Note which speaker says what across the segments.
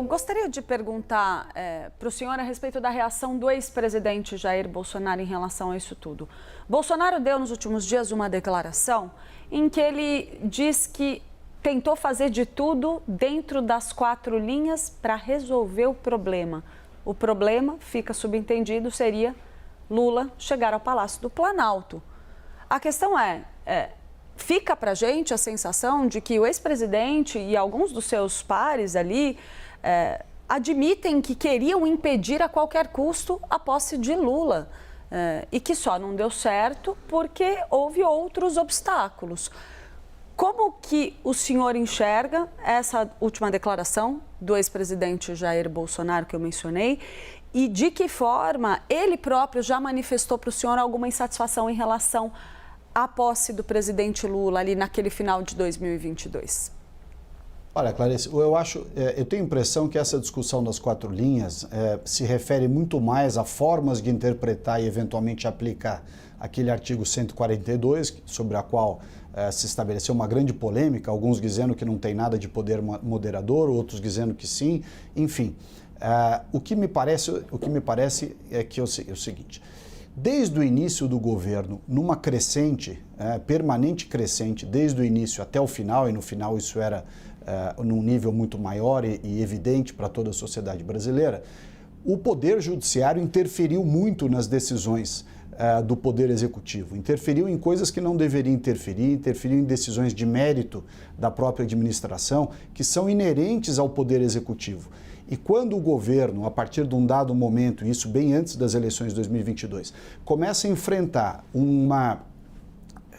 Speaker 1: Gostaria de perguntar para o senhor a respeito da reação do ex-presidente Jair Bolsonaro em relação a isso tudo. Bolsonaro deu nos últimos dias uma declaração em que ele diz que tentou fazer de tudo dentro das 4 linhas para resolver o problema. O problema, fica subentendido, seria Lula chegar ao Palácio do Planalto. A questão fica para a gente a sensação de que o ex-presidente e alguns dos seus pares ali admitem que queriam impedir a qualquer custo a posse de Lula e que só não deu certo porque houve outros obstáculos. Como que o senhor enxerga essa última declaração do ex-presidente Jair Bolsonaro que eu mencionei e de que forma ele próprio já manifestou para o senhor alguma insatisfação em relação à posse do presidente Lula ali naquele final de 2022?
Speaker 2: Olha, Clarice, eu tenho a impressão que essa discussão das 4 linhas se refere muito mais a formas de interpretar e eventualmente aplicar aquele artigo 142, sobre a qual se estabeleceu uma grande polêmica, alguns dizendo que não tem nada de poder moderador, outros dizendo que sim, enfim. O que me parece é que é o seguinte: desde o início do governo, numa crescente, permanente crescente, desde o início até o final, e no final isso era num nível muito maior e evidente para toda a sociedade brasileira, o Poder Judiciário interferiu muito nas decisões do Poder Executivo, interferiu em coisas que não deveria interferir, interferiu em decisões de mérito da própria administração, que são inerentes ao Poder Executivo. E quando o governo, a partir de um dado momento, isso bem antes das eleições de 2022, começa a enfrentar uma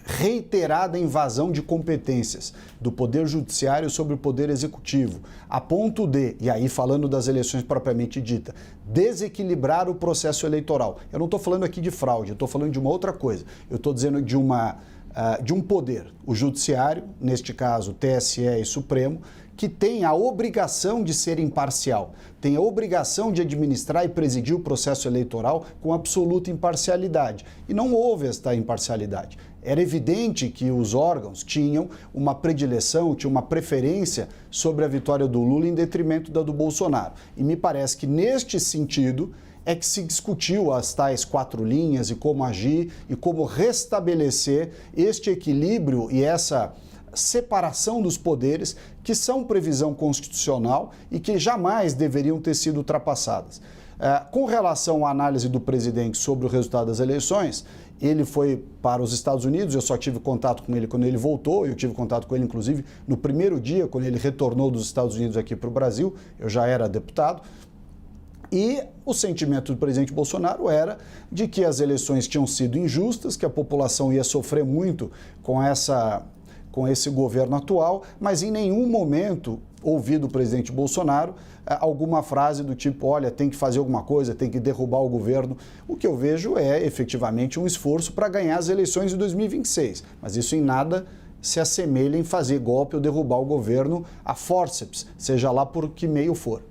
Speaker 2: reiterada invasão de competências do Poder Judiciário sobre o Poder Executivo, a ponto de, e aí falando das eleições propriamente dita, desequilibrar o processo eleitoral. Eu não estou falando aqui de fraude, eu estou falando de uma outra coisa. Eu estou dizendo de um poder, o Judiciário, neste caso TSE e Supremo, que tem a obrigação de ser imparcial, tem a obrigação de administrar e presidir o processo eleitoral com absoluta imparcialidade. E não houve esta imparcialidade. Era evidente que os órgãos tinham uma predileção, tinham uma preferência sobre a vitória do Lula em detrimento da do Bolsonaro. E me parece que neste sentido é que se discutiu as tais 4 linhas e como agir e como restabelecer este equilíbrio e essa separação dos poderes que são previsão constitucional e que jamais deveriam ter sido ultrapassadas. Com relação à análise do presidente sobre o resultado das eleições, ele foi para os Estados Unidos, eu só tive contato com ele quando ele voltou, eu tive contato com ele inclusive no primeiro dia, quando ele retornou dos Estados Unidos aqui para o Brasil, eu já era deputado. E o sentimento do presidente Bolsonaro era de que as eleições tinham sido injustas, que a população ia sofrer muito com esse governo atual, mas em nenhum momento ouvi do presidente Bolsonaro alguma frase do tipo, olha, tem que fazer alguma coisa, tem que derrubar o governo. O que eu vejo é efetivamente um esforço para ganhar as eleições de 2026, mas isso em nada se assemelha em fazer golpe ou derrubar o governo a fórceps, seja lá por que meio for.